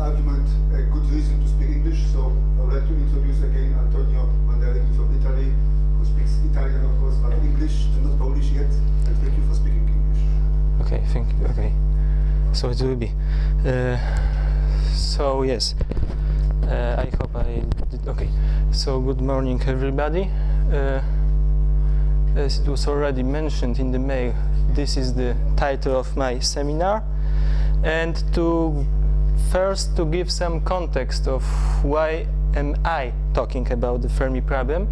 argument a good reason to speak English, so I would like to introduce again Antonio Mandarini from Italy, who speaks Italian, of course, but English and not Polish yet. And thank you for speaking English. Okay, thank you. Okay, so it will be. So yes, I hope I did. Okay, so good morning, everybody. As it was already mentioned in the mail, this is the title of my seminar, and to give some context of why am I talking about the Fermi problem,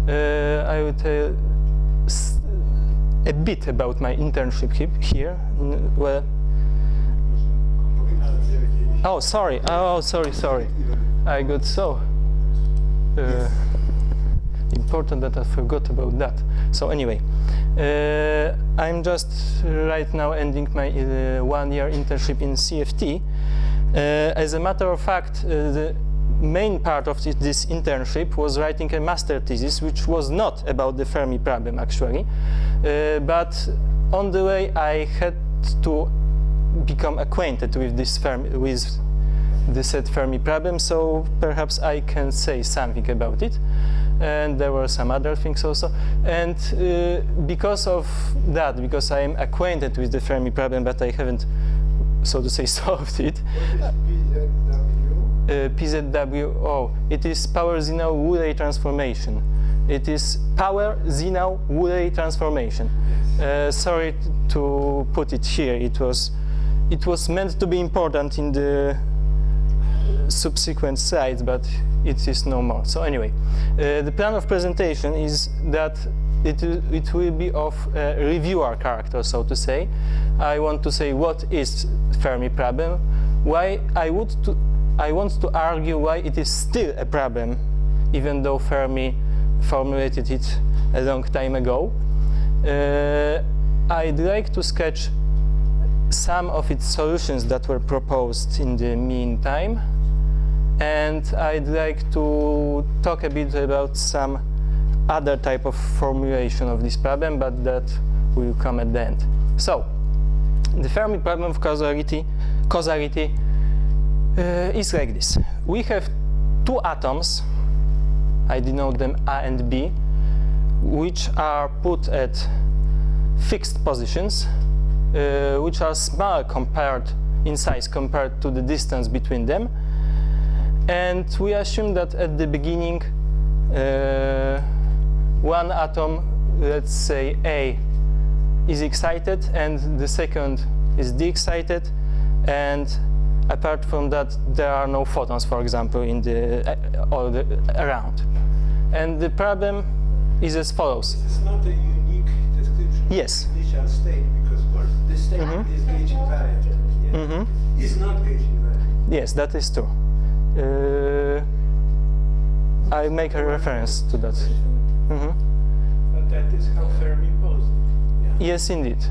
I will tell a bit about my internship here. Well, oh, sorry. Oh, sorry. I got so important that I forgot about that. So anyway, I'm just right now ending my 1-year internship in CFT. As a matter of fact, the main part of this internship was writing a master thesis, which was not about the Fermi problem actually, but on the way I had to become acquainted with the said Fermi problem, so perhaps I can say something about it. And there were some other things also. And because of that, because I am acquainted with the Fermi problem, but I haven't, so to say, solved it. What is PZW? PZW, it is power-Zinau-Woolley transformation. It is power-Zinau-Woolley transformation. Sorry to put it here. It was meant to be important in the subsequent slides, but it is no more. So anyway, the plan of presentation is that it will be of a reviewer character, so to say. I want to say what is Fermi problem, why I want to argue why it is still a problem, even though Fermi formulated it a long time ago. I'd like to sketch some of its solutions that were proposed in the meantime, and I'd like to talk a bit about some other type of formulation of this problem, but that will come at the end. So, the Fermi problem of causality is like this. We have two atoms, I denote them A and B, which are put at fixed positions, which are small in size compared to the distance between them. And we assume that at the beginning, one atom, let's say A, is excited, and the second is de-excited, and apart from that, there are no photons, for example, in around. And the problem is as follows. This is not a unique description yes. of the initial state, because of course this state is gauge invariant. Yeah. Is not gauge invariant. Yes, that is true. I make a reference to that. But that is how Fermi posed it. Yeah. Yes, indeed.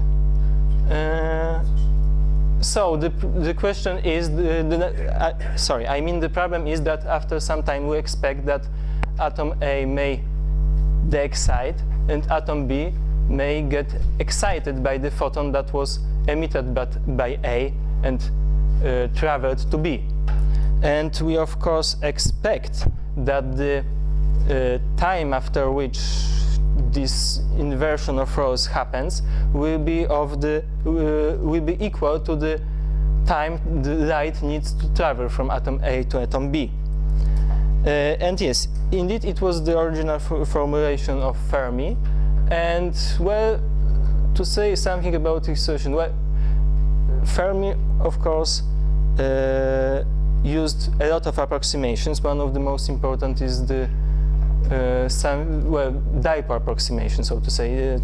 So the question is, the problem is that after some time we expect that atom A may de-excite and atom B may get excited by the photon that was emitted by A and traveled to B. And we of course expect that the time after which this inversion of roles happens will be equal to the time the light needs to travel from atom A to atom B. And yes, indeed, it was the original formulation of Fermi. And well, to say something about this solution, well, Fermi, of course, used a lot of approximations. One of the most important is the dipole approximation, so to say.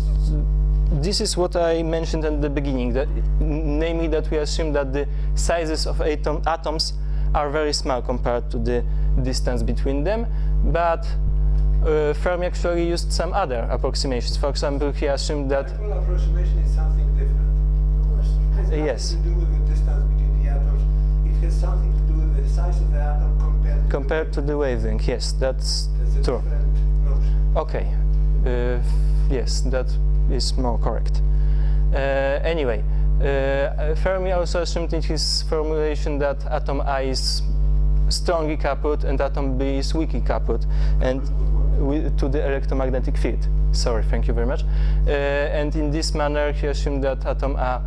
This is what I mentioned at the beginning, namely that we assume that the sizes of atoms are very small compared to the distance between them, but Fermi actually used some other approximations. For example, he assumed that... Dipole approximation is something different. It has nothing to do with the distance between the atoms. It has something to do with the size of the atom compared to the wavelength. Yes, that's true. Okay. Yes, that is more correct. Anyway, Fermi also assumed in his formulation that atom I is strongly coupled and atom B is weakly coupled, and to the electromagnetic field. Sorry, thank you very much. And in this manner, he assumed that atom A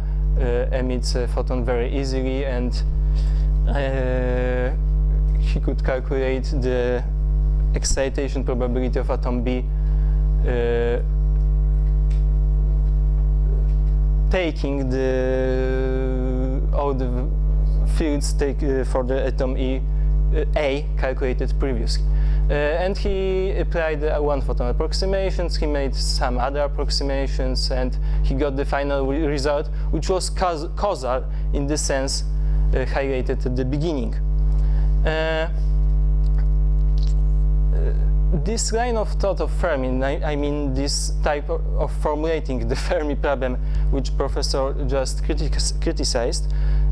emits a photon very easily, and he could calculate the excitation probability of atom B taking all the fields for the atom A calculated previously. And he applied one photon approximations, he made some other approximations, and he got the final result, which was causal in the sense highlighted at the beginning. This line of thought of Fermi, I mean this type of formulating the Fermi problem, which Professor just criticized,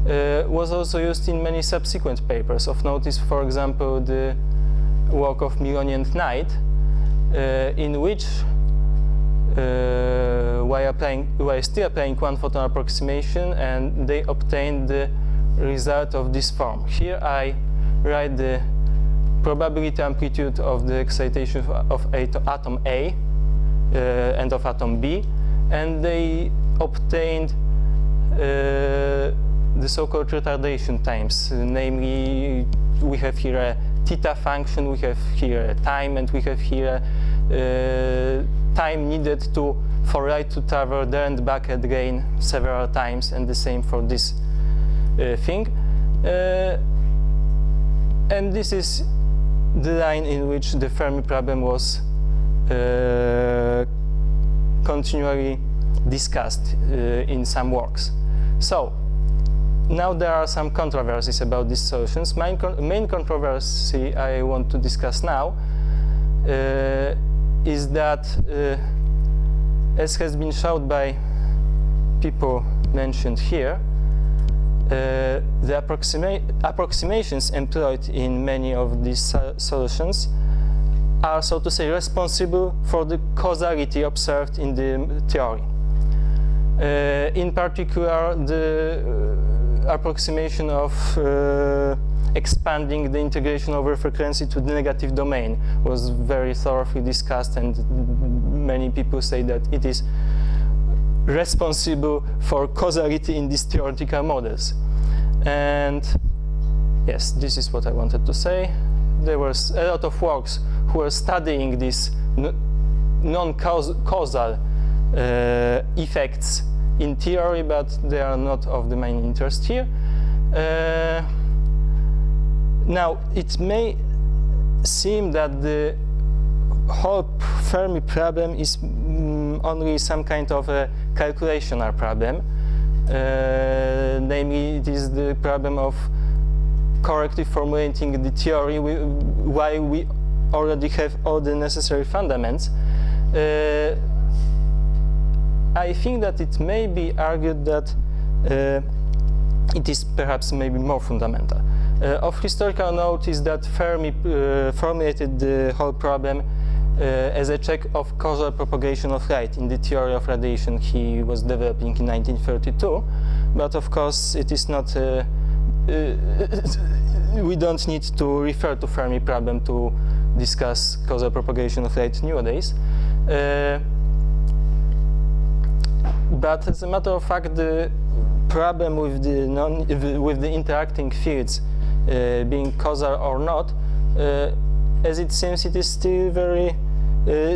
was also used in many subsequent papers. Of notice, for example, the work of Miloni and Knight, in which, while still applying one photon approximation, and they obtained the result of this form. Here I write the probability amplitude of the excitation of atom A and of atom B, and they obtained the so-called retardation times. Namely, we have here a theta function, we have here a time, and we have here time needed for light to travel there and back again several times, and the same for this thing. And this is the line in which the Fermi problem was continually discussed in some works. So now there are some controversies about these solutions. Main controversy I want to discuss now is that, as has been shown by people mentioned here, the approximations employed in many of these solutions are, so to say, responsible for the causality observed in the theory. In particular, the approximation of expanding the integration over frequency to the negative domain was very thoroughly discussed, and many people say that it is responsible for causality in these theoretical models. And yes, this is what I wanted to say. There was a lot of works who were studying these non-causal effects in theory, but they are not of the main interest here. Now, it may seem that the whole Fermi problem is only some kind of a calculational problem. Namely, it is the problem of correctly formulating the theory while we already have all the necessary fundaments. I think that it may be argued that it is perhaps maybe more fundamental. Of historical note is that Fermi formulated the whole problem as a check of causal propagation of light in the theory of radiation he was developing in 1932. But of course, it is not. We don't need to refer to Fermi problem to discuss causal propagation of light nowadays. But as a matter of fact, the problem with the interacting fields being causal or not, as it seems, it is still very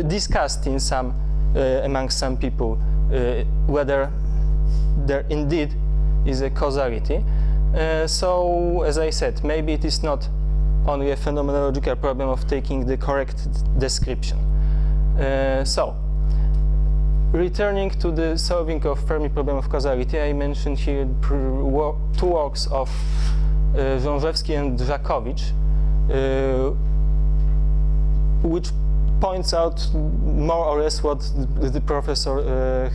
discussed in among some people whether there indeed is a causality. So, as I said, maybe it is not only a phenomenological problem of taking the correct description. So, returning to the solving of Fermi problem of causality, I mentioned here two works of Zążewski and Dżakowicz, which points out more or less what the professor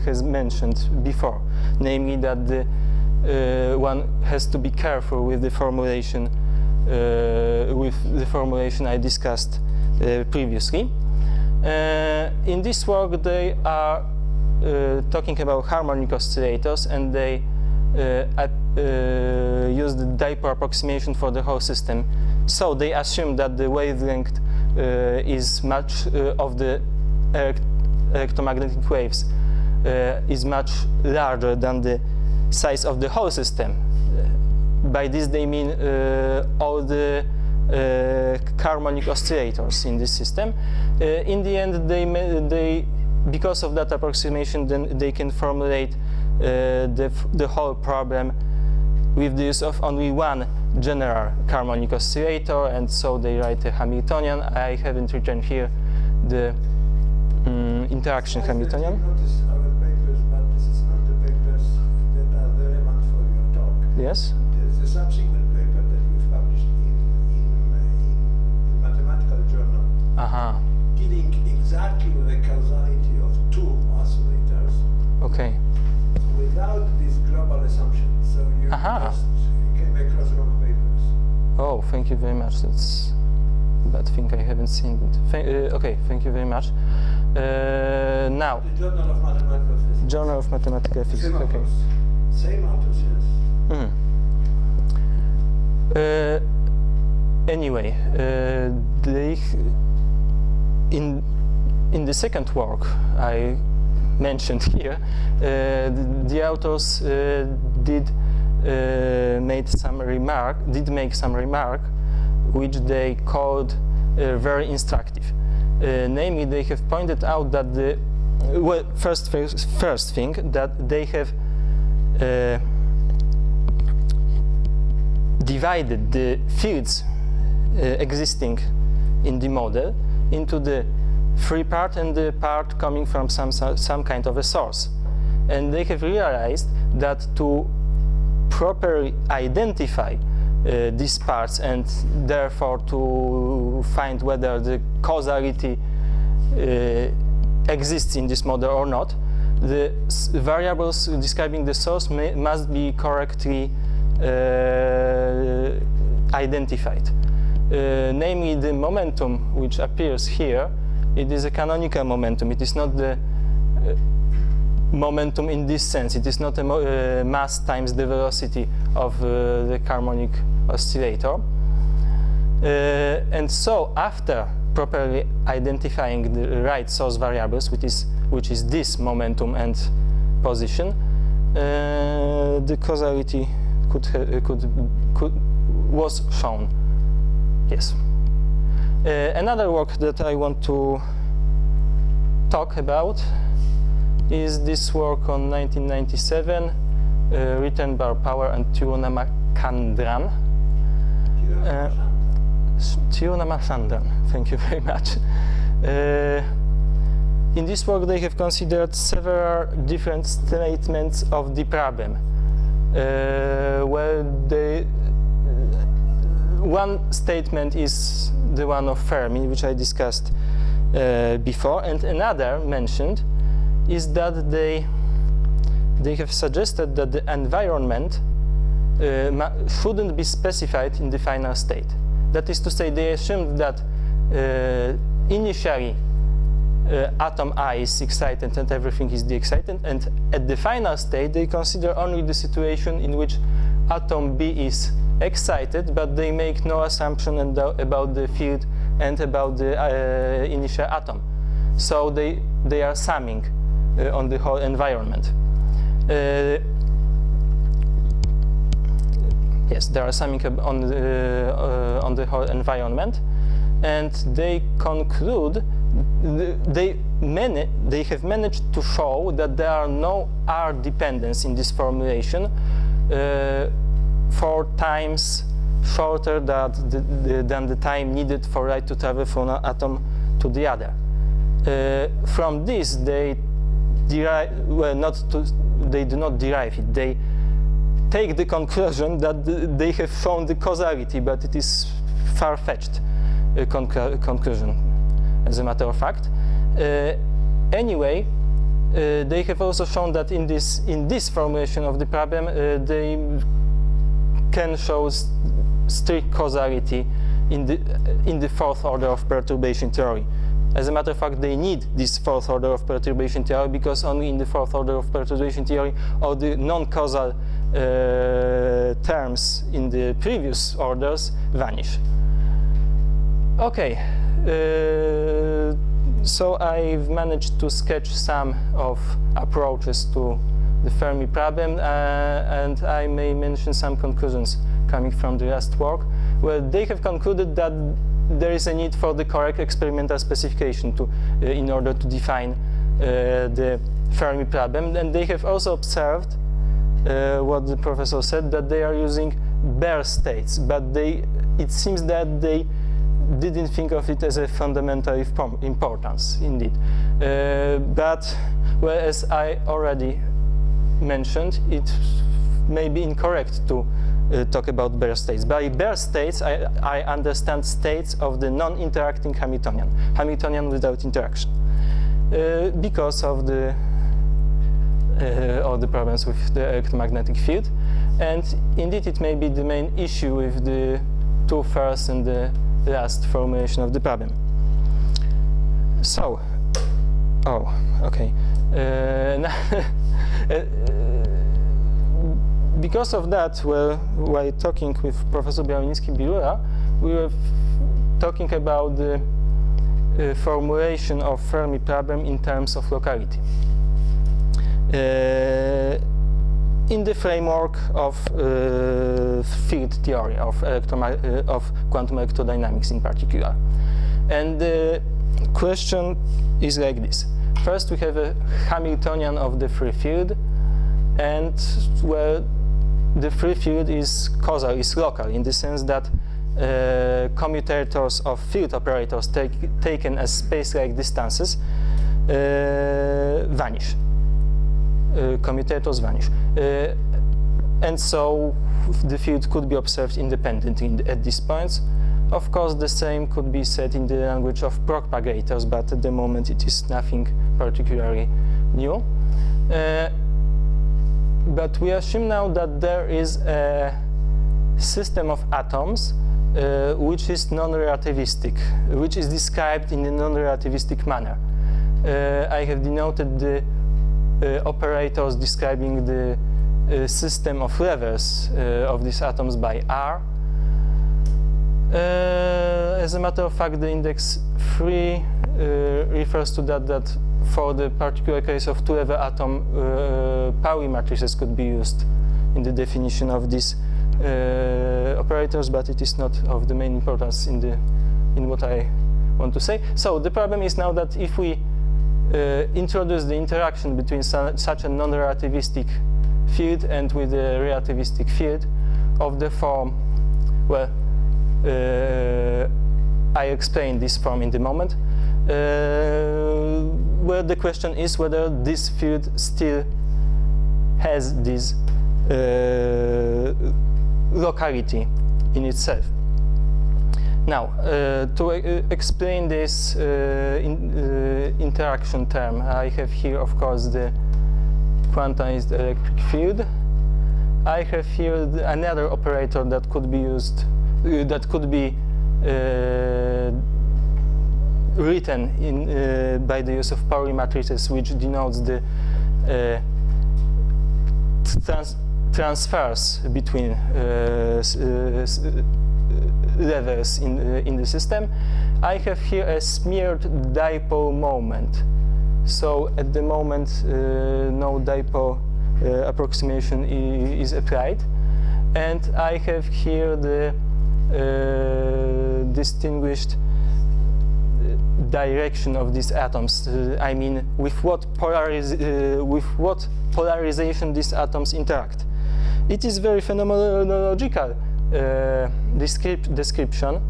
has mentioned before, namely that one has to be careful with the formulation I discussed previously. In this work, they are talking about harmonic oscillators, and they used the dipole approximation for the whole system. So they assumed that the wavelength is much of the electromagnetic waves is much larger than the size of the whole system. By this they mean all the harmonic oscillators in this system. In the end, they because of that approximation, then they can formulate the whole problem with the use of only one general harmonic oscillator, and so they write a Hamiltonian. I haven't written here the interaction Hamiltonian. I noticed our papers, but this is not the papers that are relevant for your talk. Yes. There's a subsequent paper that you've published in mathematical journal, dealing exactly with the causality of two oscillators. Okay. Without this global assumption, so you just came across wrong papers. Oh, thank you very much. That's a bad thing. I haven't seen it. Okay, thank you very much. Now, The Journal of Mathematical Physics. Journal of Mathematical Physics. Same Okay. authors. Same authors, yes. Anyway, they in the second work I mentioned here, the authors did make some remark which they called very instructive. Namely, they have pointed out that the first thing that they have divided the fields existing in the model into the free part and the part coming from some kind of a source. And they have realized that to properly identify these parts and therefore to find whether the causality exists in this model or not, the variables describing the source must be correctly identified. Namely, the momentum which appears here, it is a canonical momentum. It is not the momentum in this sense. It is not a mass times the velocity of the harmonic oscillator. And so, after properly identifying the right source variables, which is this momentum and position, the causality was shown. Yes. Another work that I want to talk about is this work on 1997, written by Power and Tirunamakandran. Tirunamakandran, thank you very much. In this work they have considered several different statements of the problem. One statement is the one of Fermi, which I discussed before, and another mentioned is that they have suggested that the environment shouldn't be specified in the final state. That is to say, they assumed that initially atom I is excited and everything is de-excited, and at the final state they consider only the situation in which atom B is excited, but they make no assumption about the field and about the initial atom. So they are summing on the whole environment. Yes, they are summing on the whole environment, and they conclude they have managed to show that there are no R dependence in this formulation for times shorter than the time needed for light to travel from one atom to the other. From this, they derive, they do not derive it. They take the conclusion that they have shown the causality, but it is far-fetched conclusion, as a matter of fact. Anyway, they have also shown that in this formulation of the problem, they can show strict causality in the fourth order of perturbation theory. As a matter of fact, they need this fourth order of perturbation theory, because only in the fourth order of perturbation theory all the non-causal terms in the previous orders vanish. Okay, so I've managed to sketch some of approaches to the Fermi problem, and I may mention some conclusions coming from the last work, where they have concluded that there is a need for the correct experimental specification in order to define the Fermi problem, and they have also observed what the professor said, that they are using bare states, but it seems that they didn't think of it as a fundamental importance, indeed. But whereas I already mentioned, it may be incorrect to talk about bare states. By bare states, I understand states of the non-interacting Hamiltonian without interaction, because of the all the problems with the electromagnetic field. And indeed, it may be the main issue with the two first and the last formulation of the problem. So, okay. Because of that, while talking with Professor Białowieski-Bilura, we were talking about the formulation of Fermi problem in terms of locality. In the framework of field theory, of quantum electrodynamics in particular. And the question is like this. First, we have a Hamiltonian of the free field, and where the free field is causal, is local, in the sense that commutators of field operators taken as space-like distances vanish. Commutators vanish. And so the field could be observed independently at these points. Of course, the same could be said in the language of propagators, but at the moment it is nothing particularly new. But we assume now that there is a system of atoms which is non-relativistic, which is described in a non-relativistic manner. I have denoted the operators describing the system of levels of these atoms by R. As a matter of fact, the index 3 refers to that for the particular case of two-level atom, Pauli matrices could be used in the definition of these operators, but it is not of the main importance in what I want to say. So the problem is now that if we introduce the interaction between such a non-relativistic field and with a relativistic field of the form, well, I explain this form in the moment, where the question is whether this field still has this locality in itself. Now, to explain this interaction term, I have here, of course, the quantized electric field. I have here another operator that could be used, that could be written by the use of Pauli matrices, which denotes the transfers between levels in the system. I have here a smeared dipole moment. So at the moment, no dipole approximation is applied. And I have here the distinguished direction of these atoms. I mean, with what polarization these atoms interact. It is very phenomenological description,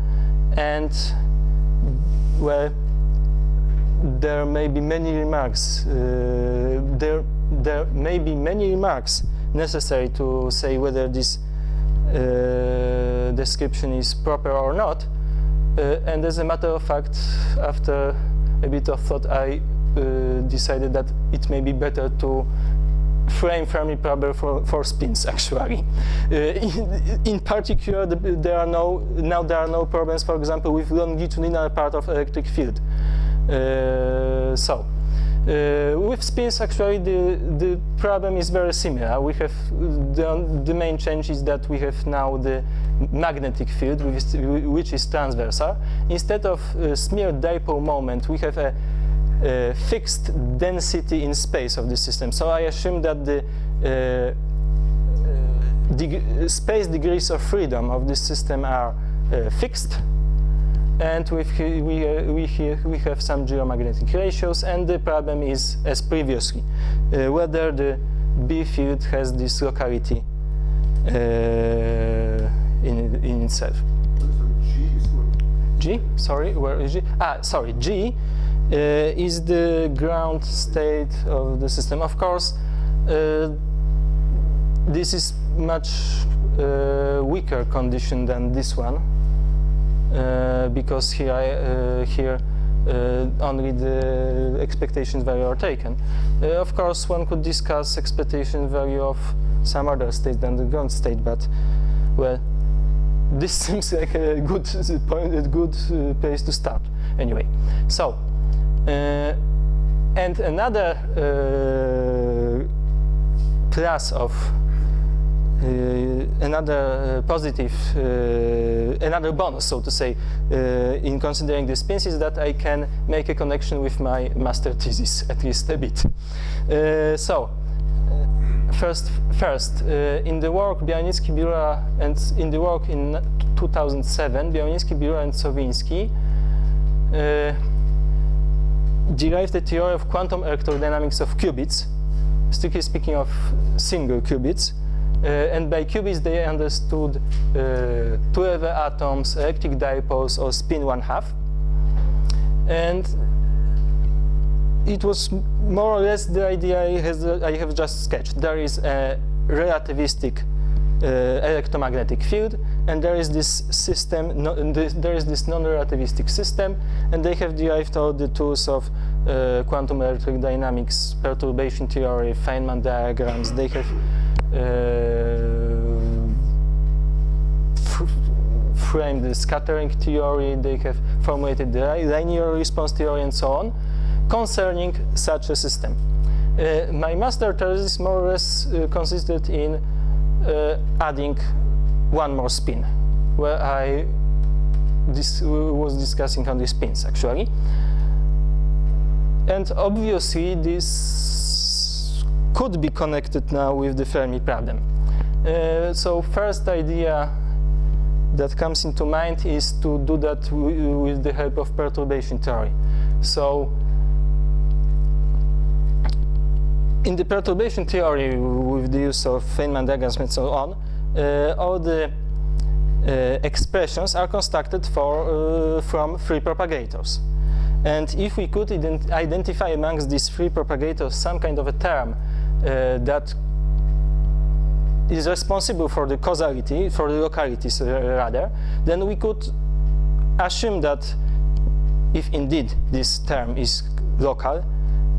and well, there may be many remarks. There may be many remarks necessary to say whether this description is proper or not. And as a matter of fact, after a bit of thought, I decided that it may be better to frame Fermi problem for spins, actually. In particular, there are no problems, for example, with longitudinal part of electric field. With spins, actually, the problem is very similar. We have the main change is that we have now the magnetic field, which is transversal. Instead of smeared dipole moment, we have a fixed density in space of the system. So I assume that the space degrees of freedom of this system are fixed. And we have some geomagnetic ratios, and the problem is, as previously, whether the B field has this locality in itself. So G is what? G? Sorry, where is G? Sorry, G is the ground state of the system. Of course, this is much weaker condition than this one. Because here only the expectation value are taken. Of course, one could discuss expectation value of some other state than the ground state, but well, this seems like a good point, a good place to start. Anyway, so and another plus of another positive, another bonus, so to say, in considering the spins is that I can make a connection with my master thesis, at least a bit. First, in the work Białnicki-Biura and in the work in 2007, Białnicki-Biura and Sowiński derived the theory of quantum electrodynamics of qubits, strictly speaking of single qubits. And by qubits they understood two-level atoms, electric dipoles, or spin 1/2. And it was more or less the idea I have just sketched. There is a relativistic electromagnetic field, and there is this system. There is this non-relativistic system, and they have derived all the tools of quantum electric dynamics, perturbation theory, Feynman diagrams. They have framed the scattering theory, they have formulated the linear response theory, and so on, concerning such a system. My master thesis more or less consisted in adding one more spin, where I was discussing on the spins, actually. And obviously this could be connected now with the Fermi problem. So first idea that comes into mind is to do that with the help of perturbation theory. So in the perturbation theory, with the use of Feynman diagrams and so on, all the expressions are constructed from free propagators. And if we could identify amongst these free propagators some kind of a term that is responsible for the causality, for the localities rather, then we could assume that if indeed this term is local,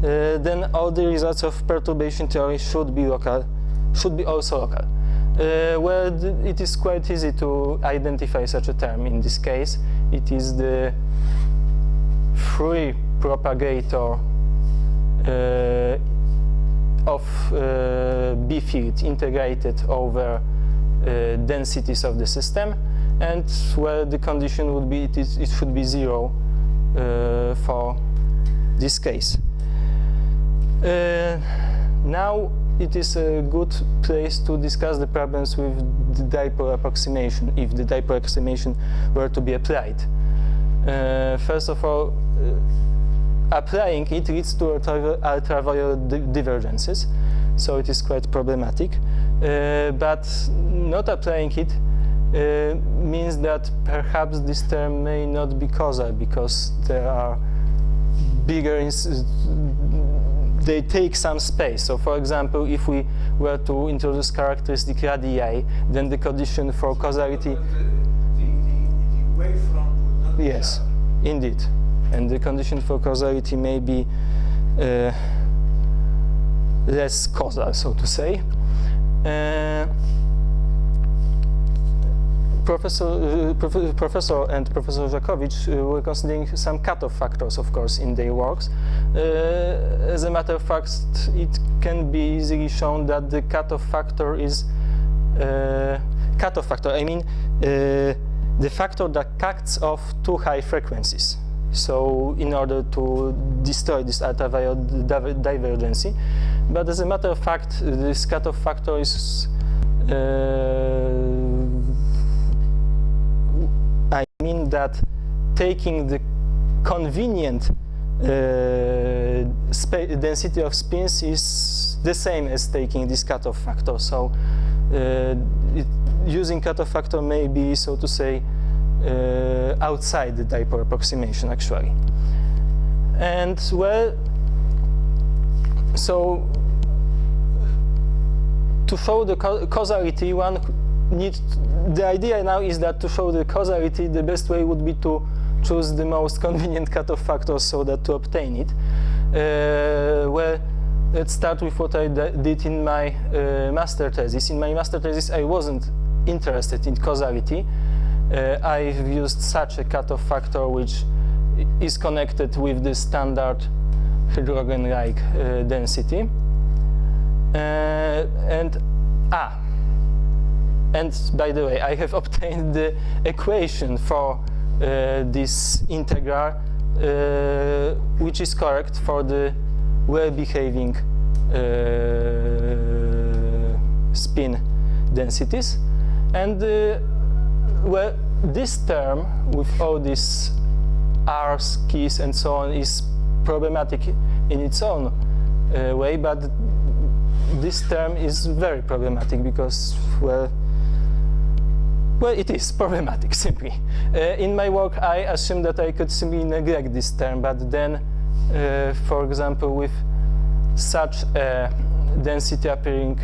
then all the results of perturbation theory should be local, should be also local. Well, it is quite easy to identify such a term. In this case, it is the free propagator of B field integrated over densities of the system, and well, the condition would be it should be 0 for this case. Now it is a good place to discuss the problems with the dipole approximation, if the dipole approximation were to be applied. First of all, applying it leads to ultraviolet divergences, so it is quite problematic. But not applying it means that perhaps this term may not be causal, because there are bigger, they take some space. So for example, if we were to introduce characteristic radii, then the condition for causality... The wavefront would not be yes, indeed. And the condition for causality may be less causal, so to say. Professor and Professor Żakowicz were considering some cutoff factors, of course, in their works. As a matter of fact, it can be easily shown that the cutoff factor is I mean the factor that cuts off two high frequencies. So in order to destroy this ultraviolet divergency, but as a matter of fact, this cutoff factor is I mean that taking the convenient density of spins is the same as taking this cutoff factor. So using cutoff factor may be, so to say, outside the dipole approximation actually. And well, so to show the causality, one needs, the idea now is that to show the causality, the best way would be to choose the most convenient cutoff factor so that to obtain it. Well, let's start with what I did in my master thesis. In my master thesis, I wasn't interested in causality. I've used such a cutoff factor which is connected with the standard hydrogen-like density. And by the way, I have obtained the equation for this integral, which is correct for the well-behaving spin densities. And well, this term with all these R's, keys, and so on is problematic in its own way, but this term is very problematic because, well, it is problematic, simply. In my work, I assumed that I could simply neglect this term, but then, for example, with such a density appearing,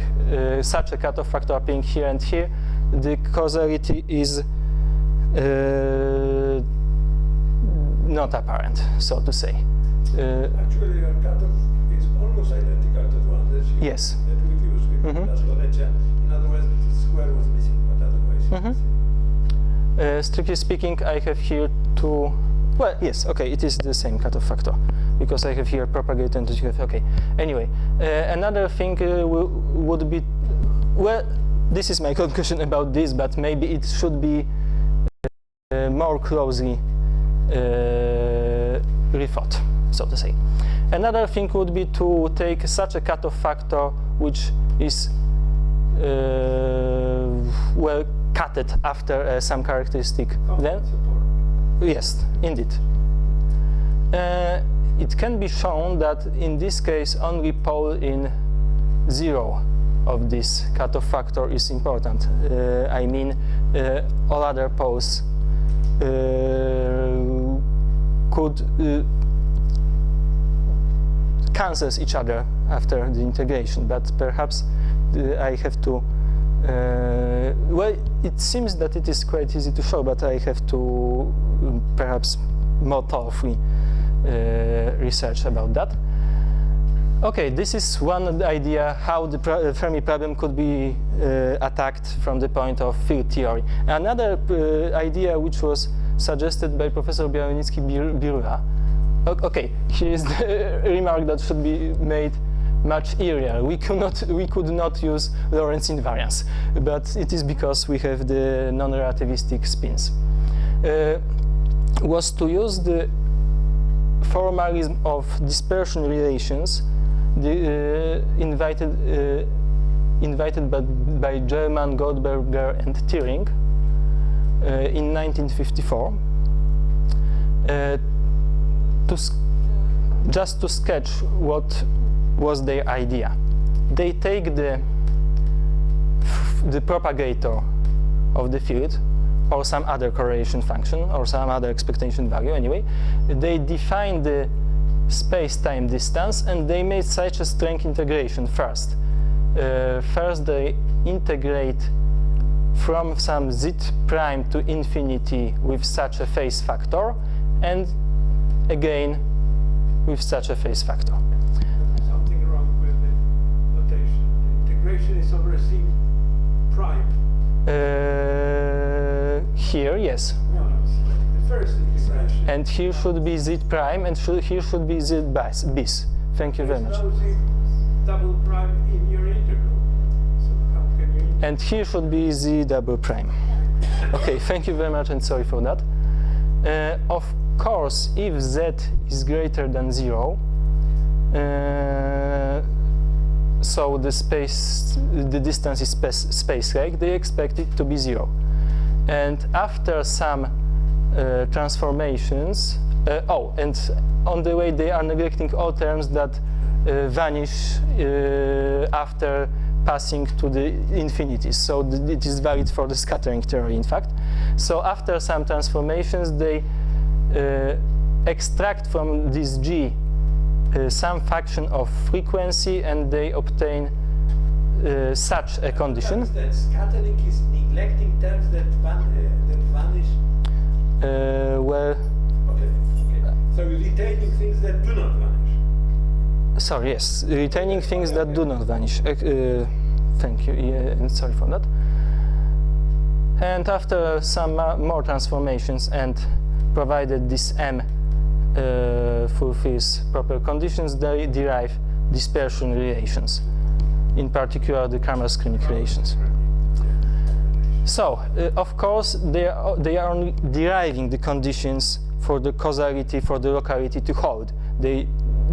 such a cutoff factor appearing here and here, the causality is not apparent, so to say. Actually, your cutoff is almost identical to the one that yes. That we used with Laszlorecia. In other words, the square was missing, but otherwise. Strictly speaking, I have here two. Well, yes, okay, it is the same cutoff factor because I have here propagator and you have. Okay. Anyway, another thing would be, well, this is my conclusion about this, but maybe it should be more closely rethought, so to say. Another thing would be to take such a cutoff factor which is well cutted after some characteristic. Then, yes, indeed. It can be shown that in this case only pole in 0 of this cutoff factor is important. I mean, all other poles could cancels each other after the integration, but perhaps I have to well, it seems that it is quite easy to show, but I have to perhaps more thoroughly research about that. Okay, this is one idea how the Fermi problem could be attacked from the point of field theory. Another idea which was suggested by Professor Białowicki-Birula. Okay, here is the remark that should be made much earlier. We could not use Lorentz invariance, but it is because we have the non-relativistic spins. Was to use the formalism of dispersion relations invited by German, Goldberger, and Thirring in 1954. Just to sketch what was their idea. They take the propagator of the field or some other correlation function or some other expectation value anyway. They define the space-time distance and they made such a strength integration first. First they integrate from some z prime to infinity with such a phase factor and again with such a phase factor. Something wrong with the notation. The integration is over C prime. here, yes. No, the first integration. And here should be z prime, and here should be z bis. Thank you very much. There's no z double prime in your integral. So how can you integrate? And here should be z double prime. Okay, thank you very much, and sorry for that. Of course, if z is greater than 0, so the distance is space-like, they expect it to be 0. And after some transformations, and on the way they are neglecting all terms that vanish after passing to the infinities. So it is valid for the scattering theory, in fact. So after some transformations, they extract from this G some function of frequency, and they obtain such a condition. That scattering is neglecting terms that vanish. Well, Okay. So you're retaining things that do not vanish. sorry, yes, retaining things that do not vanish. Thank you, and sorry for that. And after some more transformations, and provided this M fulfills proper conditions, they derive dispersion relations, in particular the Kramer-Skrinik relations. So, of course, they are only deriving the conditions for the causality, for the locality to hold. They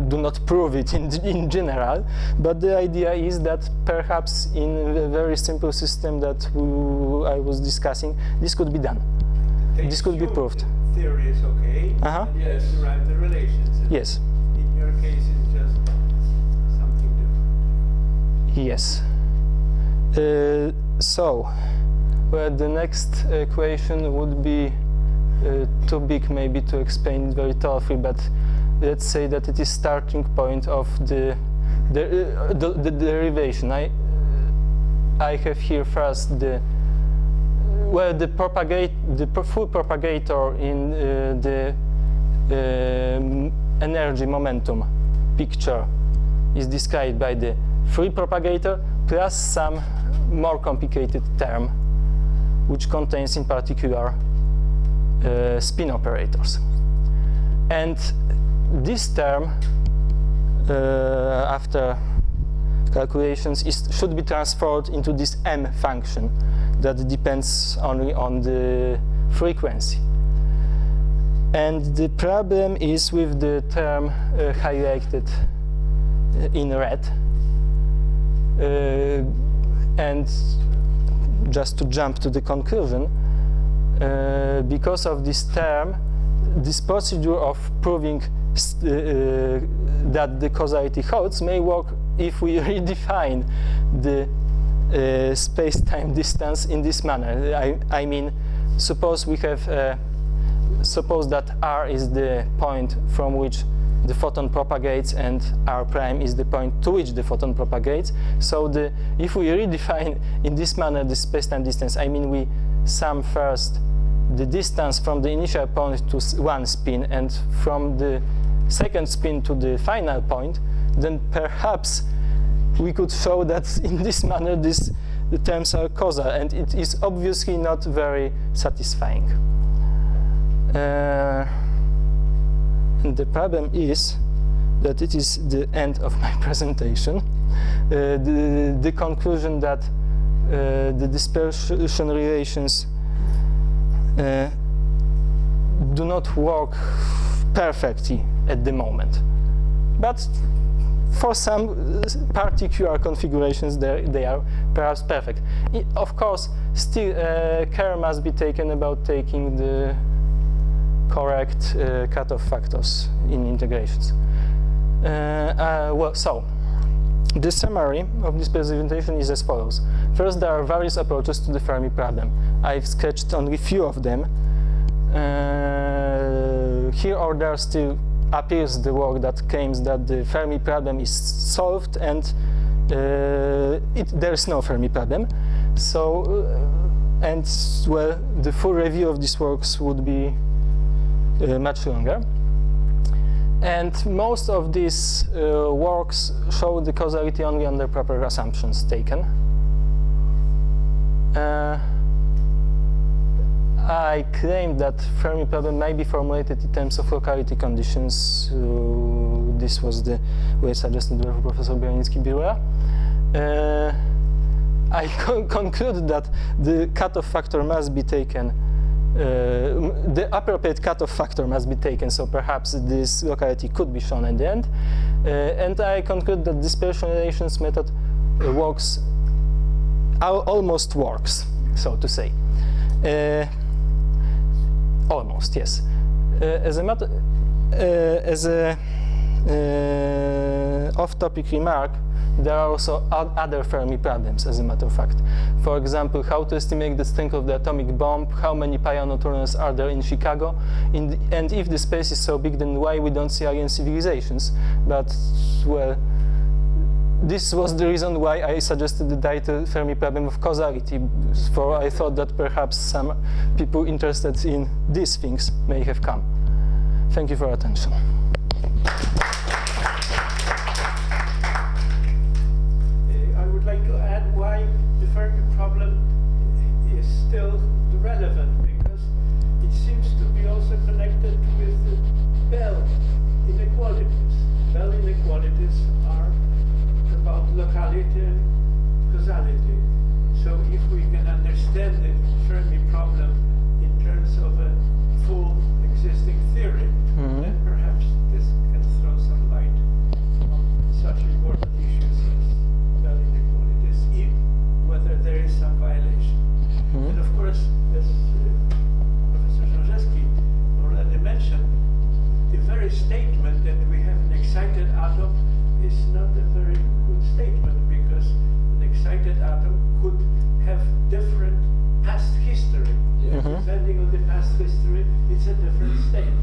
do not prove it in general, but the idea is that perhaps in a very simple system that I was discussing, this could be done. This could be proved. Theory is okay. Uh-huh. And yes, derive the relations. And Yes. in your case, it's just something different. Yes. So, well, the next equation would be too big maybe to explain it very thoroughly, but let's say that it is starting point of the derivation. I have here first the full propagator in the energy momentum picture is described by the free propagator plus some more complicated term which contains in particular spin operators. And this term after calculations should be transferred into this M function that depends only on the frequency. And the problem is with the term highlighted in red. And just to jump to the conclusion, because of this term, this procedure of proving that the causality holds may work if we redefine the space-time distance in this manner. I mean, suppose we have, suppose that R is the point from which the photon propagates and R prime is the point to which the photon propagates. So if we redefine in this manner the space-time distance, I mean we sum first the distance from the initial point to one spin and from the second spin to the final point, then perhaps we could show that in this manner the terms are causal, and it is obviously not very satisfying. And the problem is that it is the end of my presentation. The conclusion that the dispersion relations do not work perfectly at the moment, but for some particular configurations they are perhaps perfect. Of course, still care must be taken about taking the correct cutoff factors in integrations. Well, so the summary of this presentation is as follows. First, there are various approaches to the Fermi problem. I've sketched only a few of them. Here or there still appears the work that claims that the Fermi problem is solved and there is no Fermi problem. So, and well, the full review of these works would be much longer. And most of these works show the causality only under proper assumptions taken. I claimed that Fermi problem may be formulated in terms of locality conditions. This was the way suggested by Professor Białnicki-Birula. I conclude that the cutoff factor must be taken, the appropriate cutoff factor must be taken, so perhaps this locality could be shown at the end. And I conclude that dispersion relations method works, almost works, so to say. Almost, yes. As a matter, as a off-topic remark, there are also other Fermi problems, as a matter of fact. For example, how to estimate the strength of the atomic bomb, how many pianoturners are there in Chicago, and if the space is so big, then why we don't see alien civilizations. But, well, this was the reason why I suggested the title Fermi problem of causality, for I thought that perhaps some people interested in these things may have come. Thank you for your attention. I would like to add why the Fermi problem is still relevant, because it seems to be also connected with Bell inequalities. Bell inequalities are about locality and causality. So if we can understand the Fermi problem in terms of a full existing theory, then perhaps this can throw some light on such important issues as Bell inequalities, whether there is some violation. And of course, as Professor Rzężewski already mentioned, the very statement that we have an excited atom is not a very good statement, because an excited atom could have different past history. Yes. Depending on the past history, it's a different state.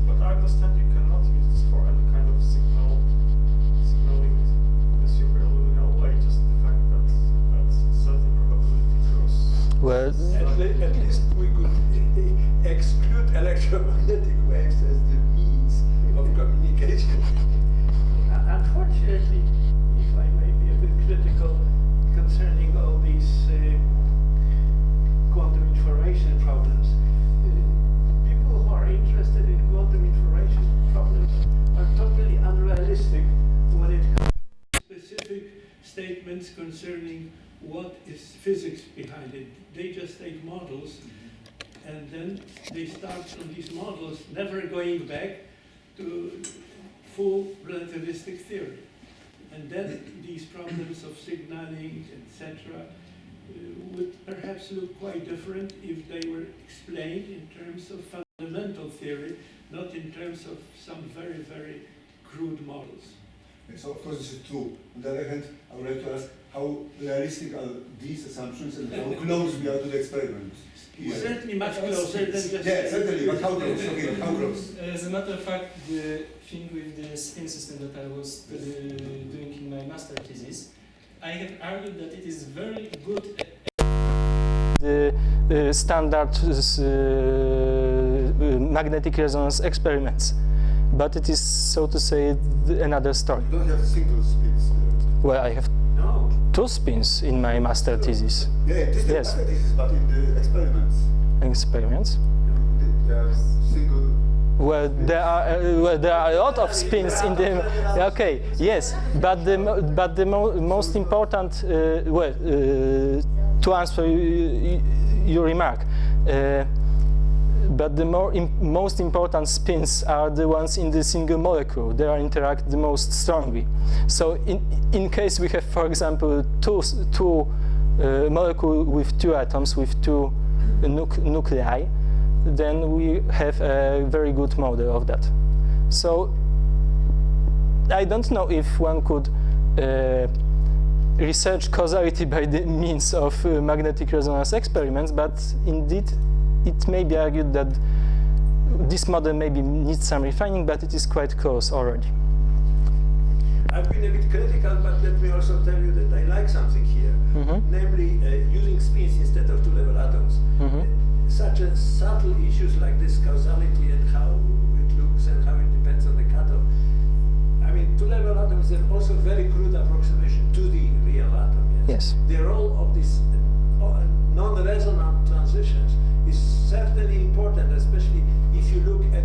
But I understand you cannot use this for any kind of signaling the superluminal way, just the fact that certain probability grows. Well, At least we could exclude electromagnetic waves as the means of communication. Unfortunately, if I may be a bit critical concerning all these quantum information problems, people who are interested in quantum information problems are totally unrealistic when it comes to specific statements concerning what is physics behind it. They just take models, and then they start from these models, never going back to full relativistic theory. And then these problems of signaling, etc., would perhaps look quite different if they were explained in terms of fundamental theory, not in terms of some very, very crude models. So of course this is true. On the other hand, I would like to ask how realistic are these assumptions and how close we are to the experiment? Certainly much closer than just... Yeah, certainly, but how close? Okay, how close? As a matter of fact, the thing with the spin system that I was doing in my master thesis, I have argued that it is very good at the standard magnetic resonance experiments, but it is, so to say, another story. You don't have single spins there. Well, I have No. 2 spins in my master thesis. Yeah, this is the Yes. master thesis, but in the experiments, Experiments? there are single. Well, there are a lot of spins in the. Okay, yes, but the most important. To answer your remark, but the most important spins are the ones in the single molecule. They interact the most strongly. So, in case we have, for example, two molecule with 2 atoms with 2 nuclei, then we have a very good model of that. So I don't know if one could research causality by the means of magnetic resonance experiments, but indeed it may be argued that this model maybe needs some refining, but it is quite close already. I've been a bit critical, but let me also tell you that I like something here, namely using spins instead of 2-level atoms. Such a subtle issues like this causality and how it looks and how it depends on the cutoff. I mean, mean, two-level atoms are also very crude approximation to the real atom. Yes. The role of these non-resonant transitions is certainly important, especially if you look at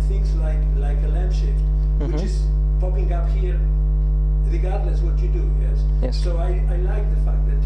things like a lamp shift, which is popping up here regardless what you do. Yes. Yes. So I like the fact that